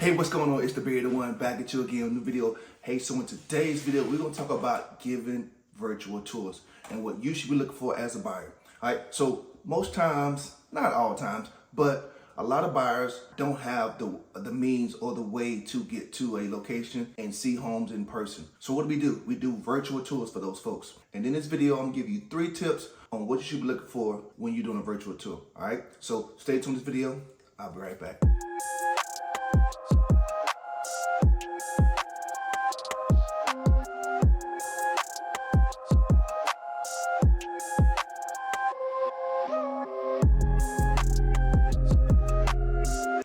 Hey, what's going on? It's the Bearded One back at you again with a new video. Hey, so in today's video, we're going to talk about giving virtual tours and what you should be looking for as a buyer. All right, so most times, not all times, but a lot of buyers don't have the means or the way to get to a location and see homes in person. So what do? We do virtual tours for those folks. And in this video, I'm going to give you 3 tips on what you should be looking for when you're doing a virtual tour. All right, so stay tuned to this video. I'll be right back.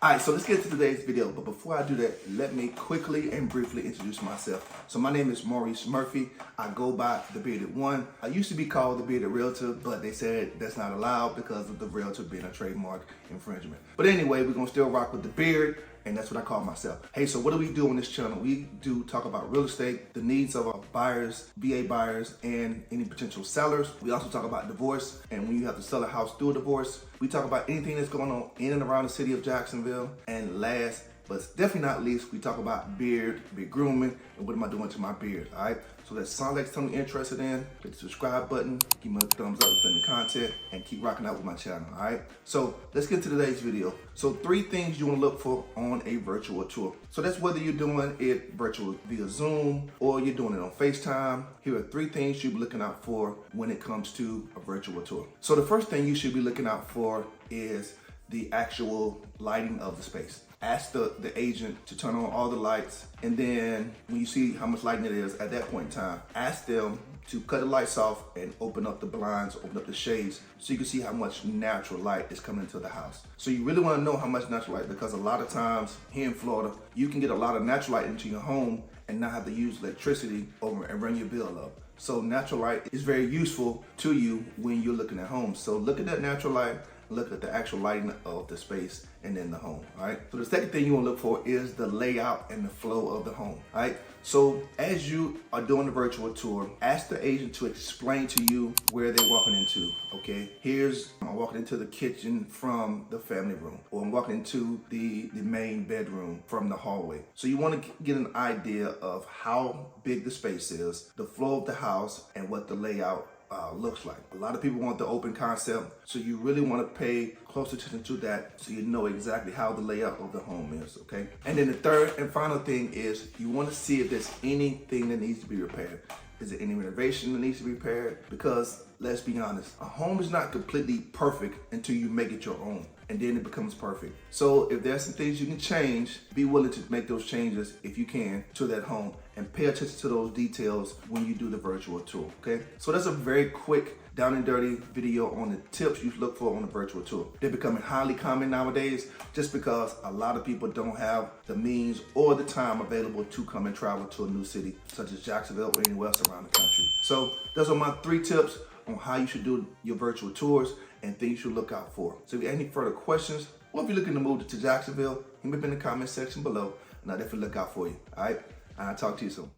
Alright, so let's get to today's video, but before I do that, let me quickly and briefly introduce myself. So my name is Maurice Murphy. I go by the Bearded One. I used to be called the Bearded Realtor, but they said that's not allowed because of the realtor being a trademark infringement. But anyway, we're gonna still rock with the beard, and that's what I call myself. Hey, so what do we do on this channel? We do talk about real estate, the needs of our buyers, VA buyers, and any potential sellers. We also talk about divorce, and when you have to sell a house through a divorce. We talk about anything that's going on in and around the city of Jacksonville. And last, but definitely not least, we talk about beard grooming, and what am I doing to my beard, all right? So that sounds like something you're interested in, hit the subscribe button, give me a thumbs up if you're in the content, and keep rocking out with my channel, all right? So let's get to today's video. So 3 things you wanna look for on a virtual tour. So that's whether you're doing it virtual via Zoom or you're doing it on FaceTime. Here are 3 things you'll be looking out for when it comes to a virtual tour. So the first thing you should be looking out for is the actual lighting of the space. Ask the agent to turn on all the lights, and then when you see how much lighting it is at that point in time, ask them to cut the lights off and open up the blinds, open up the shades, so you can see how much natural light is coming into the house. So you really want to know how much natural light, because a lot of times here in Florida, you can get a lot of natural light into your home and not have to use electricity over and run your bill up. So natural light is very useful to you when you're looking at homes. So look at that natural light, look at the actual lighting of the space and then the home, all right? So the second thing you wanna look for is the layout and the flow of the home, all right? So as you are doing the virtual tour, ask the agent to explain to you where they're walking into, okay? I'm walking into the kitchen from the family room, or I'm walking into the main bedroom from the hallway. So you wanna get an idea of how big the space is, the flow of the house, and what the layout looks like. A lot of people want the open concept, so you really want to pay close attention to that so you know exactly how the layout of the home is, okay? And then the third and final thing is you want to see if there's anything that needs to be repaired. Is there any renovation that needs to be repaired? Because let's be honest, a home is not completely perfect until you make it your own, and then it becomes perfect. So if there's some things you can change, be willing to make those changes if you can to that home, and pay attention to those details when you do the virtual tour, okay? So that's a very quick, down and dirty video on the tips you look for on a virtual tour. They're becoming highly common nowadays just because a lot of people don't have the means or the time available to come and travel to a new city, such as Jacksonville or anywhere else around the country. So those are my 3 tips on how you should do your virtual tours and things you should look out for. So if you have any further questions, or if you're looking to move to Jacksonville, hit me up in the comment section below, and I'll definitely look out for you, all right? And I'll talk to you soon.